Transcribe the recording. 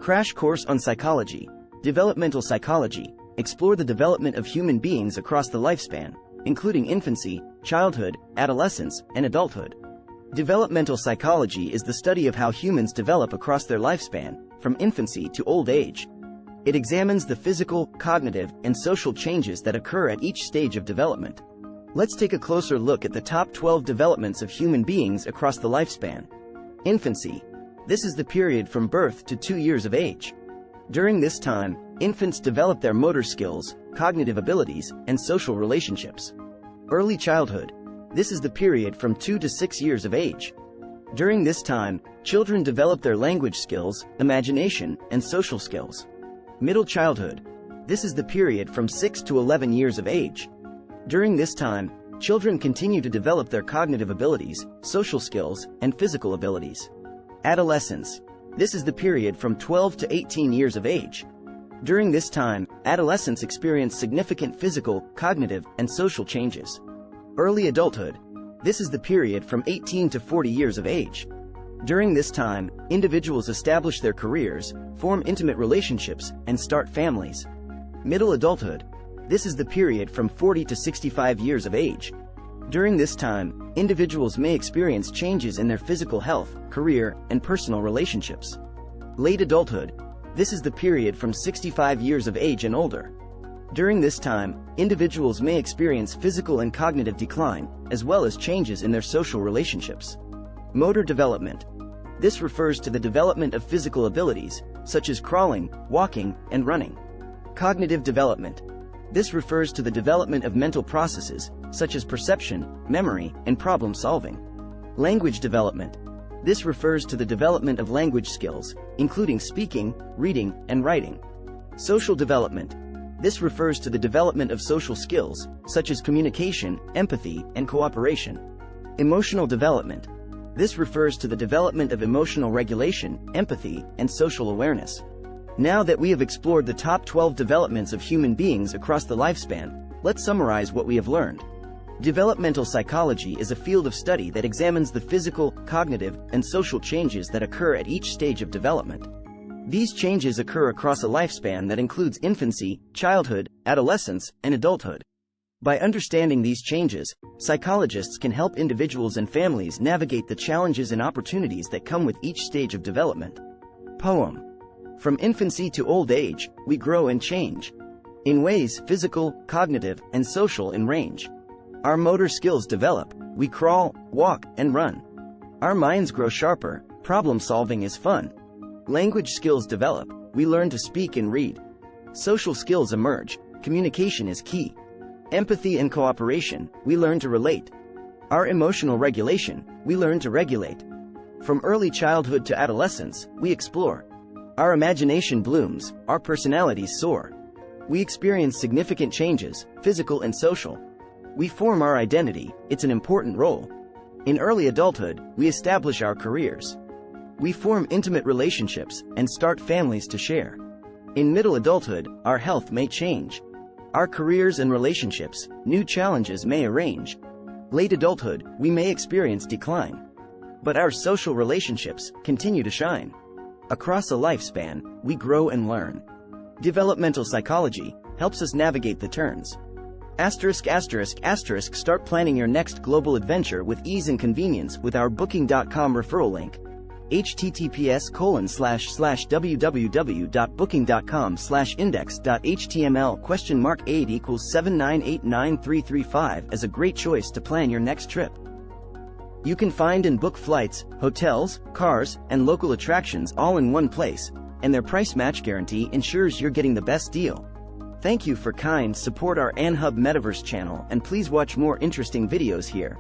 Crash Course on Psychology, Developmental Psychology. Explore the development of human beings across the lifespan, including infancy, childhood, adolescence, and adulthood. Developmental psychology is the study of how humans develop across their lifespan, from infancy to old age. It examines the physical, cognitive, and social changes that occur at each stage of development. Let's take a closer look at the top 12 developments of human beings across the lifespan. Infancy. This is the period from birth to 2 years of age. During this time, infants develop their motor skills, cognitive abilities, and social relationships. Early childhood. This is the period from 2 to 6 years of age. During this time, children develop their language skills, imagination, and social skills. Middle childhood. This is the period from 6 to 11 years of age. During this time, children continue to develop their cognitive abilities, social skills, and physical abilities. Adolescence. This is the period from 12 to 18 years of age. During this time, adolescents experience significant physical, cognitive, and social changes. Early adulthood. This is the period from 18 to 40 years of age. During this time, individuals establish their careers, form intimate relationships, and start families. Middle adulthood. This is the period from 40 to 65 years of age. During this time, individuals may experience changes in their physical health, career, and personal relationships. Late adulthood. This is the period from 65 years of age and older. During this time, individuals may experience physical and cognitive decline, as well as changes in their social relationships. Motor development. This refers to the development of physical abilities, such as crawling, walking, and running. Cognitive development. This refers to the development of mental processes, such as perception, memory, and problem solving. Language development. This refers to the development of language skills, including speaking, reading, and writing. Social development. This refers to the development of social skills, such as communication, empathy, and cooperation. Emotional development. This refers to the development of emotional regulation, empathy, and social awareness. Now that we have explored the top 12 developments of human beings across the lifespan, let's summarize what we have learned. Developmental psychology is a field of study that examines the physical, cognitive, and social changes that occur at each stage of development. These changes occur across a lifespan that includes infancy, childhood, adolescence, and adulthood. By understanding these changes, psychologists can help individuals and families navigate the challenges and opportunities that come with each stage of development. Poem. From infancy to old age, we grow and change. In ways physical, cognitive, and social in range. Our motor skills develop, we crawl, walk, and run. Our minds grow sharper, problem solving is fun. Language skills develop, we learn to speak and read. Social skills emerge, communication is key. Empathy and cooperation, we learn to relate. Our emotional regulation, we learn to regulate. From early childhood to adolescence, we explore. Our imagination blooms, our personalities soar. We experience significant changes, physical and social. We form our identity, it's an important role. In early adulthood, we establish our careers. We form intimate relationships and start families to share. In middle adulthood, our health may change. Our careers and relationships, new challenges may arrange. Late adulthood, we may experience decline. But our social relationships continue to shine. Across a lifespan, we grow and learn. Developmental psychology helps us navigate the turns. *****, start planning your next global adventure with ease and convenience with our Booking.com referral link. https://www.booking.com/index.html?8 = 7989335 as a great choice to plan your next trip. You can find and book flights, hotels, cars, and local attractions all in one place, and their price match guarantee ensures you're getting the best deal. Thank you for support our AnHub Metaverse channel, and please watch more interesting videos here.